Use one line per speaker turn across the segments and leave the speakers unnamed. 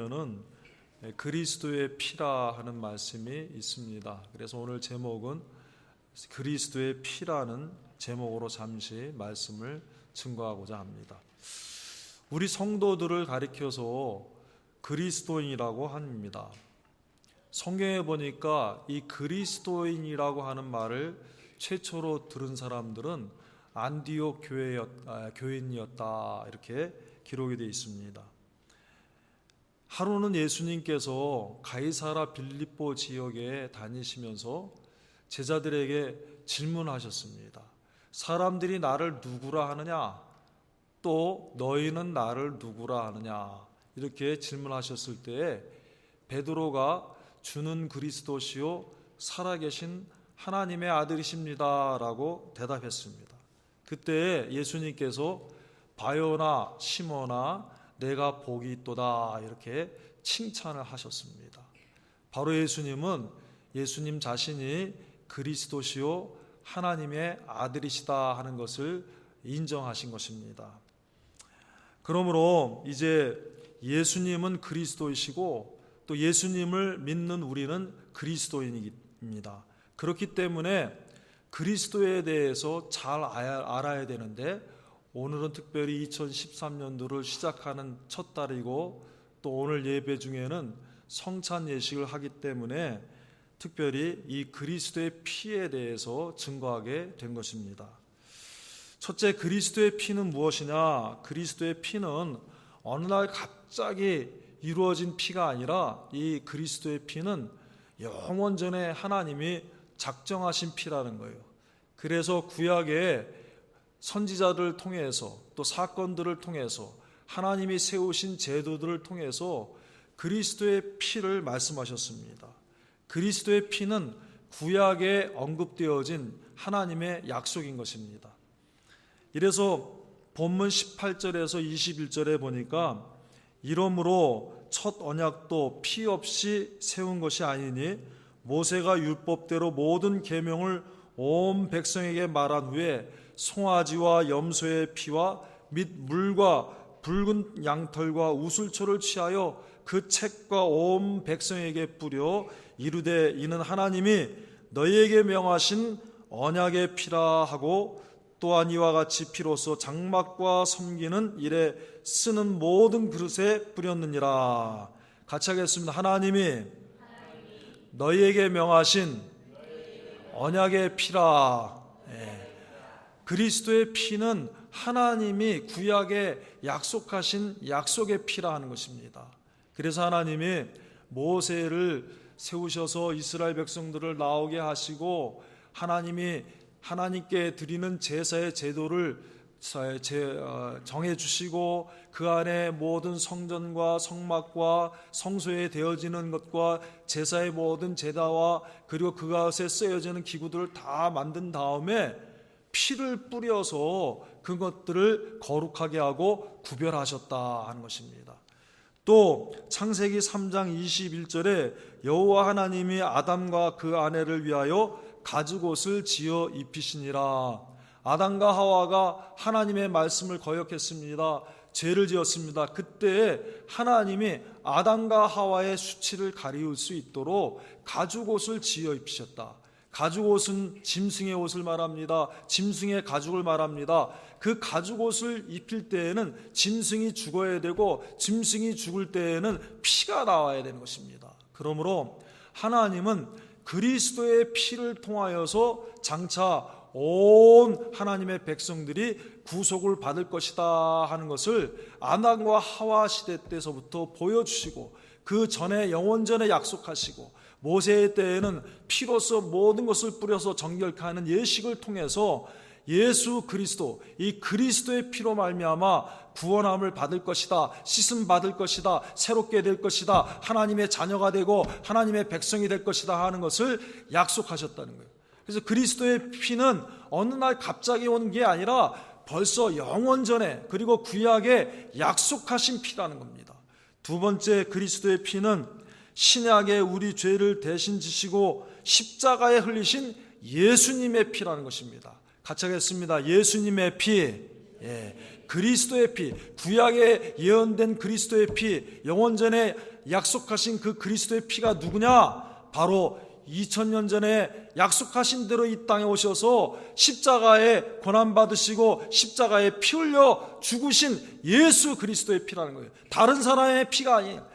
는 그리스도의 피라 하는 말씀이 있습니다. 그래서 오늘 제목은 그리스도의 피라는 제목으로 잠시 말씀을 증거하고자 합니다. 우리 성도들을 가리켜서 그리스도인이라고 합니다. 성경에 보니까 이 그리스도인이라고 하는 말을 최초로 들은 사람들은 안디옥 교인이었다 이렇게 기록이 되어 있습니다. 하루는 예수님께서 가이사라 빌립보 지역에 다니시면서 제자들에게 질문하셨습니다. 사람들이 나를 누구라 하느냐? 또 너희는 나를 누구라 하느냐? 이렇게 질문하셨을 때에 베드로가 주는 그리스도시요 살아계신 하나님의 아들이십니다 라고 대답했습니다. 그때 예수님께서 바요나 시몬아 내가 복이 있도다 이렇게 칭찬을 하셨습니다. 바로 예수님 자신이 그리스도시요 하나님의 아들이시다 하는 것을 인정하신 것입니다. 그러므로 이제 예수님은 그리스도이시고 또 예수님을 믿는 우리는 그리스도인입니다. 그렇기 때문에 그리스도에 대해서 잘 알아야 되는데 오늘은 특별히 2013년도를 시작하는 첫 달이고 또 오늘 예배 중에는 성찬 예식을 하기 때문에 특별히 이 그리스도의 피에 대해서 증거하게 된 것입니다. 첫째, 그리스도의 피는 무엇이냐? 그리스도의 피는 어느 날 갑자기 이루어진 피가 아니라 이 그리스도의 피는 영원 전에 하나님이 작정하신 피라는 거예요. 그래서 구약에 선지자들을 통해서 또 사건들을 통해서 하나님이 세우신 제도들을 통해서 그리스도의 피를 말씀하셨습니다. 그리스도의 피는 구약에 언급되어진 하나님의 약속인 것입니다. 이래서 본문 18절에서 21절에 보니까 이러므로 첫 언약도 피 없이 세운 것이 아니니 모세가 율법대로 모든 계명을 온 백성에게 말한 후에 송아지와 염소의 피와 및 물과 붉은 양털과 우슬초를 취하여 그 책과 온 백성에게 뿌려 이르되 이는 하나님이 너희에게 명하신 언약의 피라 하고 또한 이와 같이 피로써 장막과 섬기는 일에 쓰는 모든 그릇에 뿌렸느니라. 같이 하겠습니다. 하나님이 너희에게 명하신 언약의 피라. 그리스도의 피는 하나님이 구약에 약속하신 약속의 피라 하는 것입니다. 그래서 하나님이 모세를 세우셔서 이스라엘 백성들을 나오게 하시고 하나님이 하나님께 드리는 제사의 제도를 정해주시고 그 안에 모든 성전과 성막과 성소에 되어지는 것과 제사의 모든 제다와 그리고 그것에 쓰여지는 기구들을 다 만든 다음에 피를 뿌려서 그것들을 거룩하게 하고 구별하셨다 하는 것입니다. 또 창세기 3장 21절에 여호와 하나님이 아담과 그 아내를 위하여 가죽옷을 지어 입히시니라. 아담과 하와가 하나님의 말씀을 거역했습니다. 죄를 지었습니다. 그때 하나님이 아담과 하와의 수치를 가리울 수 있도록 가죽옷을 지어 입히셨다. 가죽옷은 짐승의 옷을 말합니다. 짐승의 가죽을 말합니다. 그 가죽옷을 입힐 때에는 짐승이 죽어야 되고 짐승이 죽을 때에는 피가 나와야 되는 것입니다. 그러므로 하나님은 그리스도의 피를 통하여서 장차 온 하나님의 백성들이 구속을 받을 것이다 하는 것을 아담과 하와 시대 때서부터 보여주시고 그 전에 영원전에 약속하시고 모세의 때에는 피로서 모든 것을 뿌려서 정결케 하는 예식을 통해서 예수 그리스도, 이 그리스도의 피로 말미암아 구원함을 받을 것이다, 씻음 받을 것이다, 새롭게 될 것이다, 하나님의 자녀가 되고 하나님의 백성이 될 것이다 하는 것을 약속하셨다는 거예요. 그래서 그리스도의 피는 어느 날 갑자기 오는 게 아니라 벌써 영원 전에 그리고 구약에 약속하신 피라는 겁니다. 두 번째, 그리스도의 피는 신약에 우리 죄를 대신 지시고 십자가에 흘리신 예수님의 피라는 것입니다. 같이 하겠습니다. 예수님의 피. 그리스도의 피, 구약에 예언된 그리스도의 피, 영원전에 약속하신 그 그리스도의 피가 누구냐? 바로 2000년 전에 약속하신 대로 이 땅에 오셔서 십자가에 고난받으시고 십자가에 피 흘려 죽으신 예수 그리스도의 피라는 거예요. 다른 사람의 피가 아니에요.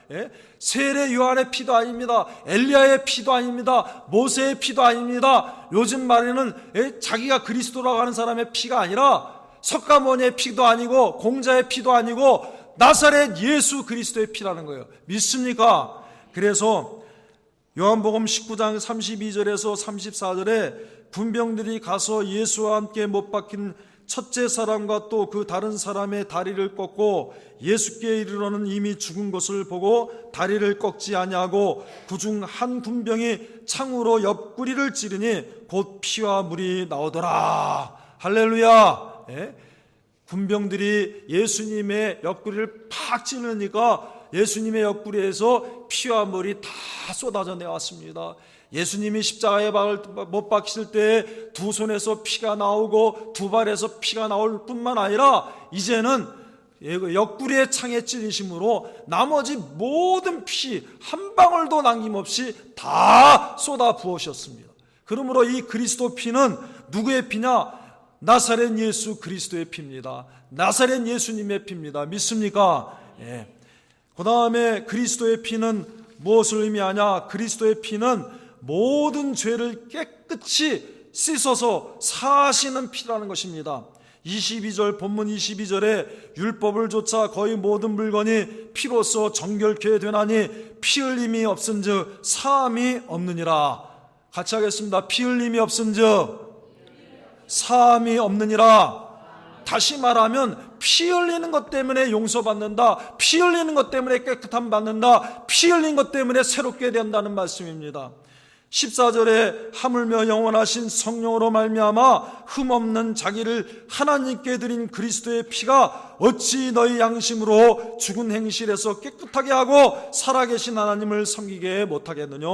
세례 요한의 피도 아닙니다. 엘리야의 피도 아닙니다. 모세의 피도 아닙니다. 요즘 말에는 자기가 그리스도라고 하는 사람의 피가 아니라 석가모니의 피도 아니고 공자의 피도 아니고 나사렛 예수 그리스도의 피라는 거예요. 믿습니까? 그래서 요한복음 19장 32절에서 34절에 군병들이 가서 예수와 함께 못 박힌 첫째 사람과 또 그 다른 사람의 다리를 꺾고 예수께 이르러는 이미 죽은 것을 보고 다리를 꺾지 아니하고 그중 한 군병이 창으로 옆구리를 찌르니 곧 피와 물이 나오더라. 할렐루야. 군병들이 예수님의 옆구리를 팍 찌르니까 예수님의 옆구리에서 피와 물이 다 쏟아져 내왔습니다. 예수님이 십자가에 못 박히실 때 두 손에서 피가 나오고 두 발에서 피가 나올 뿐만 아니라 이제는 옆구리의 창에 찔리심으로 나머지 모든 피 한 방울도 남김없이 다 쏟아 부으셨습니다. 그러므로 이 그리스도 피는 누구의 피냐? 나사렛 예수 그리스도의 피입니다. 나사렛 예수님의 피입니다. 믿습니까? 그 다음에 그리스도의 피는 무엇을 의미하냐? 그리스도의 피는 모든 죄를 깨끗이 씻어서 사하시는 피라는 것입니다. 22절 본문 22절에 율법을 조차 거의 모든 물건이 피로써 정결케 되나니 피 흘림이 없은즉 사함이 없느니라. 같이 하겠습니다. 피 흘림이 없은즉 사함이 없느니라. 다시 말하면 피 흘리는 것 때문에 용서받는다. 피 흘리는 것 때문에 깨끗함 받는다. 피 흘린 것 때문에 새롭게 된다는 말씀입니다. 14절에 하물며 영원하신 성령으로 말미암아 흠없는 자기를 하나님께 드린 그리스도의 피가 어찌 너희 양심으로 죽은 행실에서 깨끗하게 하고 살아계신 하나님을 섬기게 못하겠느냐.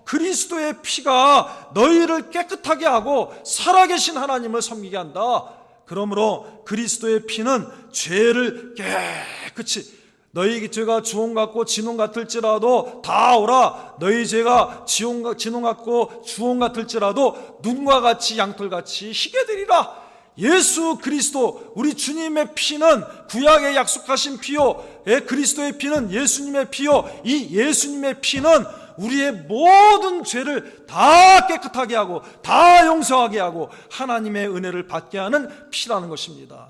그리스도의 피가 너희를 깨끗하게 하고 살아계신 하나님을 섬기게 한다. 그러므로 그리스도의 피는 죄를 깨끗이, 너희 죄가 주홍 같고 진홍 같을지라도 다 오라. 너희 죄가 진홍 같고 주홍 같을지라도 눈과 같이 양털같이 희게 되리라. 예수 그리스도 우리 주님의 피는 구약에 약속하신 피요, 그리스도의 피는 예수님의 피요. 이 예수님의 피는 우리의 모든 죄를 다 깨끗하게 하고 다 용서하게 하고 하나님의 은혜를 받게 하는 피라는 것입니다.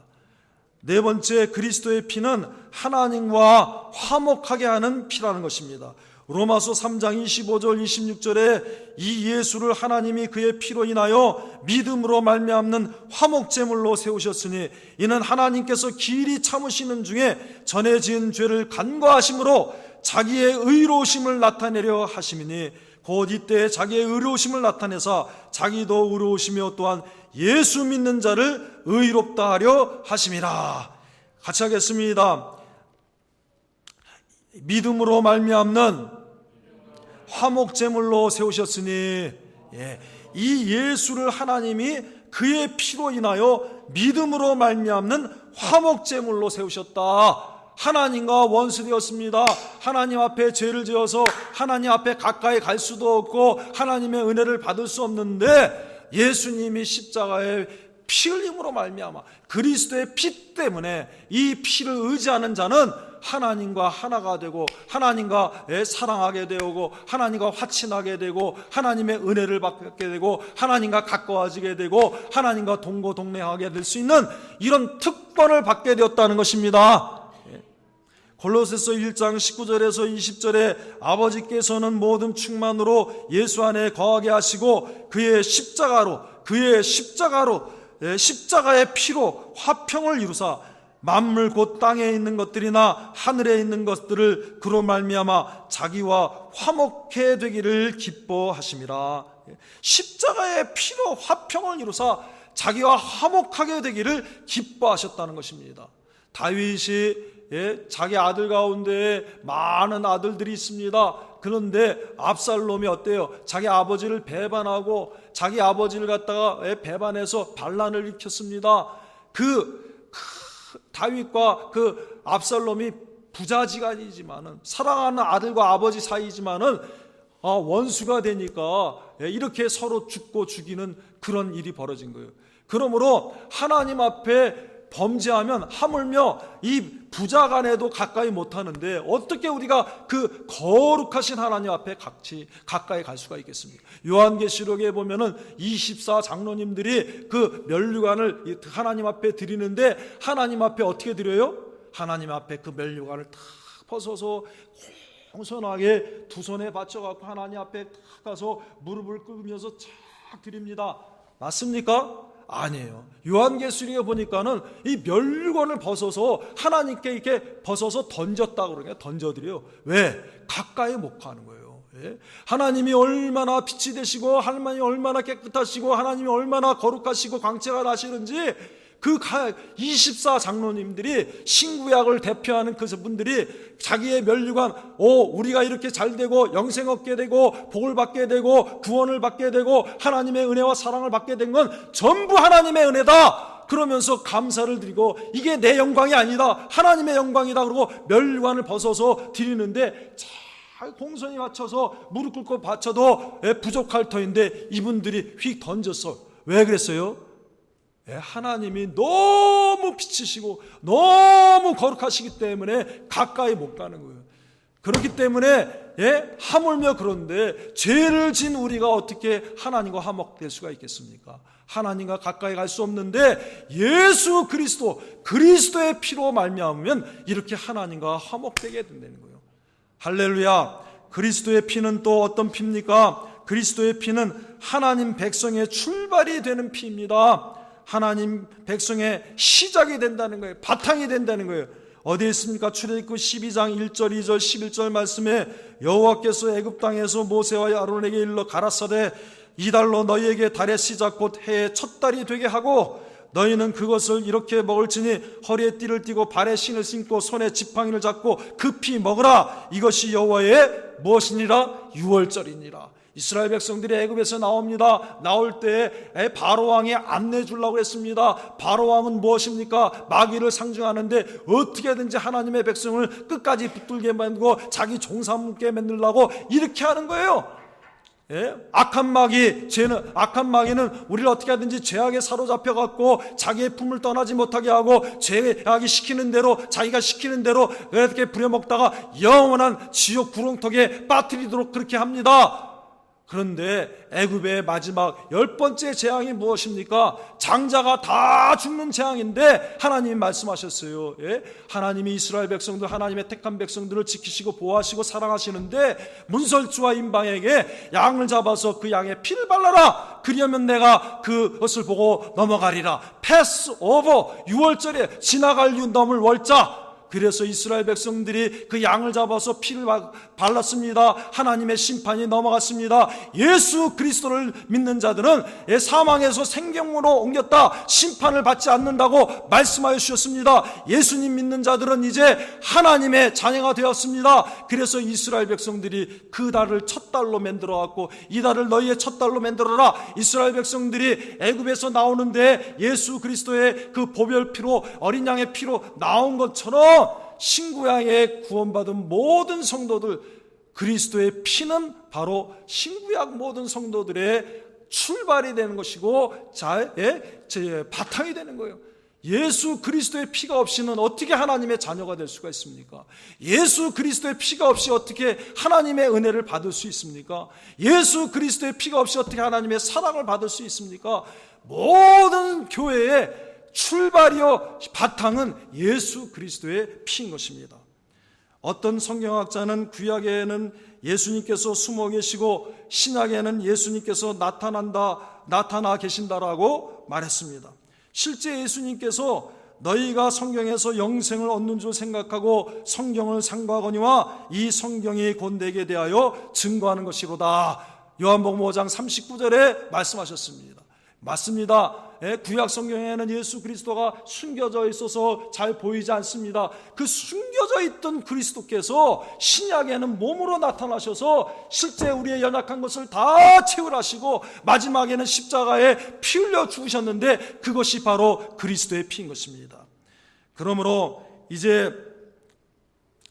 네 번째, 그리스도의 피는 하나님과 화목하게 하는 피라는 것입니다. 로마서 3장 25절 26절에 이 예수를 하나님이 그의 피로 인하여 믿음으로 말미암는 화목제물로 세우셨으니 이는 하나님께서 길이 참으시는 중에 전에 지은 죄를 간과하심으로 자기의 의로우심을 나타내려 하심이니 곧 이때 자기의 의로우심을 나타내사 자기도 의로우시며 또한 예수 믿는 자를 의롭다 하려 하심이라. 같이 하겠습니다. 믿음으로 말미암는 화목제물로 세우셨으니, 이 예수를 하나님이 그의 피로 인하여 믿음으로 말미암는 화목제물로 세우셨다. 하나님과 원수되었습니다. 하나님 앞에 죄를 지어서 하나님 앞에 가까이 갈 수도 없고 하나님의 은혜를 받을 수 없는데 예수님이 십자가에 피 흘림으로 말미암아 그리스도의 피 때문에 이 피를 의지하는 자는 하나님과 하나가 되고 하나님과 사랑하게 되고 하나님과 화친하게 되고 하나님의 은혜를 받게 되고 하나님과 가까워지게 되고 하나님과 동고동행하게 될 수 있는 이런 특권을 받게 되었다는 것입니다. 골로새서 1장 19절에서 20절에 아버지께서는 모든 충만으로 예수 안에 거하게 하시고 그의 십자가의 피로 화평을 이루사 만물 곧 땅에 있는 것들이나 하늘에 있는 것들을 그로 말미암아 자기와 화목해 되기를 기뻐하심이라. 십자가의 피로 화평을 이루사 자기와 화목하게 되기를 기뻐하셨다는 것입니다. 다윗이 자기 아들 가운데 많은 아들들이 있습니다. 그런데 압살롬이 어때요? 자기 아버지를 배반하고 자기 아버지를 갖다가 배반해서 반란을 일으켰습니다. 그 다윗과 그 압살롬이 부자지간이지만은 사랑하는 아들과 아버지 사이지만은 원수가 되니까 이렇게 서로 죽고 죽이는 그런 일이 벌어진 거예요. 그러므로 하나님 앞에 범죄하면 하물며 이 부자간에도 가까이 못하는데 어떻게 우리가 그 거룩하신 하나님 앞에 가까이 갈 수가 있겠습니까? 요한계시록에 보면은 24 장로님들이 그 면류관을 하나님 앞에 드리는데 하나님 앞에 어떻게 드려요? 하나님 앞에 그 면류관을 탁 벗어서 공손하게 두 손에 받쳐갖고 하나님 앞에 탁 가서 무릎을 꿇으면서 쫙 드립니다. 맞습니까? 아니에요. 요한계시록에 보니까는 이 면류관을 벗어서 하나님께 이렇게 벗어서 던졌다 그러니까 던져드려요. 왜? 가까이 못 가는 거예요. 하나님이 얼마나 빛이 되시고 하나님이 얼마나 깨끗하시고 하나님이 얼마나 거룩하시고 광채가 나시는지 그 24 장로님들이 신구약을 대표하는 그 분들이 자기의 면류관, 우리가 이렇게 잘 되고 영생 얻게 되고 복을 받게 되고 구원을 받게 되고 하나님의 은혜와 사랑을 받게 된 건 전부 하나님의 은혜다 그러면서 감사를 드리고 이게 내 영광이 아니다 하나님의 영광이다 그러고 면류관을 벗어서 드리는데 잘 공손히 맞춰서 무릎 꿇고 바쳐도 부족할 터인데 이분들이 휙 던졌어. 왜 그랬어요? 하나님이 너무 빛이시고 너무 거룩하시기 때문에 가까이 못 가는 거예요. 그렇기 때문에 하물며 그런데 죄를 진 우리가 어떻게 하나님과 화목될 수가 있겠습니까? 하나님과 가까이 갈 수 없는데 예수 그리스도 그리스도의 피로 말미암으면 이렇게 하나님과 화목되게 된다는 거예요. 할렐루야. 그리스도의 피는 또 어떤 피입니까? 그리스도의 피는 하나님 백성의 출발이 되는 피입니다. 하나님 백성의 시작이 된다는 거예요. 바탕이 된다는 거예요. 어디에 있습니까? 출애굽기 12장 1절 2절 11절 말씀에 여호와께서 애굽 땅에서 모세와 아론에게 일러 가라사대 이 달로 너희에게 달의 시작 곧 해의 첫 달이 되게 하고 너희는 그것을 이렇게 먹을지니 허리에 띠를 띠고 발에 신을 신고 손에 지팡이를 잡고 급히 먹으라. 이것이 여호와의 무엇이니라? 유월절이니라. 이스라엘 백성들이 애굽에서 나옵니다. 나올 때 바로왕이 안내 주려고 했습니다. 바로왕은 무엇입니까? 마귀를 상징하는데 어떻게든지 하나님의 백성을 끝까지 붙들게 만들고 자기 종삼게 만들려고 이렇게 하는 거예요. 악한 마귀는 우리를 어떻게 하든지 죄악에 사로잡혀 갖고 자기의 품을 떠나지 못하게 하고 죄악이 시키는 대로 자기가 시키는 대로 이렇게 부려먹다가 영원한 지옥 구렁텅이에 빠뜨리도록 그렇게 합니다. 그런데 애굽의 마지막 10번째 재앙이 무엇입니까? 장자가 다 죽는 재앙인데 하나님이 말씀하셨어요. 하나님이 이스라엘 백성들 하나님의 택한 백성들을 지키시고 보호하시고 사랑하시는데 문설주와 임방에게 양을 잡아서 그 양의 피를 발라라. 그러면 내가 그것을 보고 넘어가리라. 패스 오버. 6월절에 지나갈 유 넘을 월자. 그래서 이스라엘 백성들이 그 양을 잡아서 피를 발랐습니다. 하나님의 심판이 넘어갔습니다. 예수 그리스도를 믿는 자들은 사망에서 생명으로 옮겼다. 심판을 받지 않는다고 말씀하여 주셨습니다. 예수님 믿는 자들은 이제 하나님의 자녀가 되었습니다. 그래서 이스라엘 백성들이 그 달을 첫 달로 만들어 갖고 이 달을 너희의 첫 달로 만들어라. 이스라엘 백성들이 애굽에서 나오는데 예수 그리스도의 그 보혈 피로 어린 양의 피로 나온 것처럼 신구약에 구원받은 모든 성도들 그리스도의 피는 바로 신구약 모든 성도들의 출발이 되는 것이고 바탕이 되는 거예요. 예수 그리스도의 피가 없이는 어떻게 하나님의 자녀가 될 수가 있습니까? 예수 그리스도의 피가 없이 어떻게 하나님의 은혜를 받을 수 있습니까? 예수 그리스도의 피가 없이 어떻게 하나님의 사랑을 받을 수 있습니까? 모든 교회의 출발이요 바탕은 예수 그리스도의 피인 것입니다. 어떤 성경학자는 구약에는 예수님께서 숨어 계시고 신약에는 예수님께서 나타나 계신다라고 말했습니다. 실제 예수님께서 너희가 성경에서 영생을 얻는 줄 생각하고 성경을 상고하거니와 이 성경이 곧 내게 대하여 증거하는 것이로다. 요한복음 5장 39절에 말씀하셨습니다. 맞습니다. 구약 성경에는 예수 그리스도가 숨겨져 있어서 잘 보이지 않습니다. 그 숨겨져 있던 그리스도께서 신약에는 몸으로 나타나셔서 실제 우리의 연약한 것을 다 채울하시고 마지막에는 십자가에 피 흘려 죽으셨는데 그것이 바로 그리스도의 피인 것입니다. 그러므로 이제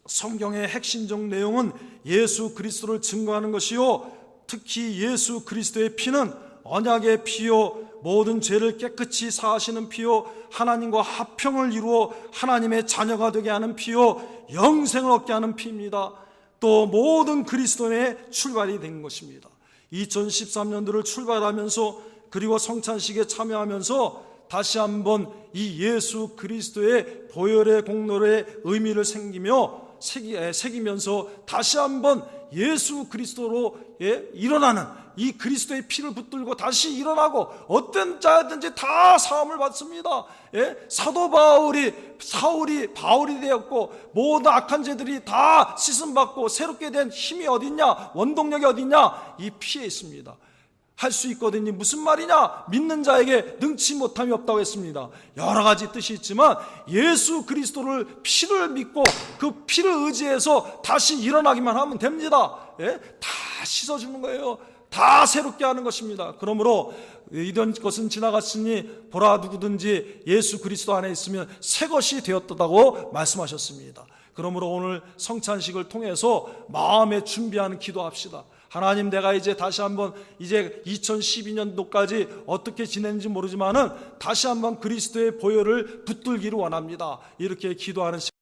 성경의 핵심적 내용은 예수 그리스도를 증거하는 것이요, 특히 예수 그리스도의 피는 언약의 피요, 모든 죄를 깨끗이 사하시는 피요, 하나님과 화평을 이루어 하나님의 자녀가 되게 하는 피요, 영생을 얻게 하는 피입니다. 또 모든 그리스도인의 출발이 된 것입니다. 2013년도를 출발하면서 그리고 성찬식에 참여하면서 다시 한번 이 예수 그리스도의 보혈의 공로의 의미를 새기면서 다시 한번 예수 그리스도로 일어나는 이 그리스도의 피를 붙들고 다시 일어나고 어떤 자든지 다 사함을 받습니다. 사도 사울이 바울이 되었고 모든 악한 죄들이 다 씻음받고 새롭게 된 힘이 어딨냐, 원동력이 어딨냐, 이 피에 있습니다. 할 수 있거든요. 무슨 말이냐? 믿는 자에게 능치 못함이 없다고 했습니다. 여러 가지 뜻이 있지만 예수 그리스도를 피를 믿고 그 피를 의지해서 다시 일어나기만 하면 됩니다. 다 씻어주는 거예요. 다 새롭게 하는 것입니다. 그러므로 이런 것은 지나갔으니 보라, 누구든지 예수 그리스도 안에 있으면 새 것이 되었다고 말씀하셨습니다. 그러므로 오늘 성찬식을 통해서 마음에 준비하는 기도합시다. 하나님, 내가 이제 다시 한번 이제 2012년도까지 어떻게 지냈는지 모르지만은 다시 한번 그리스도의 보혈을 붙들기를 원합니다. 이렇게 기도하는 시간.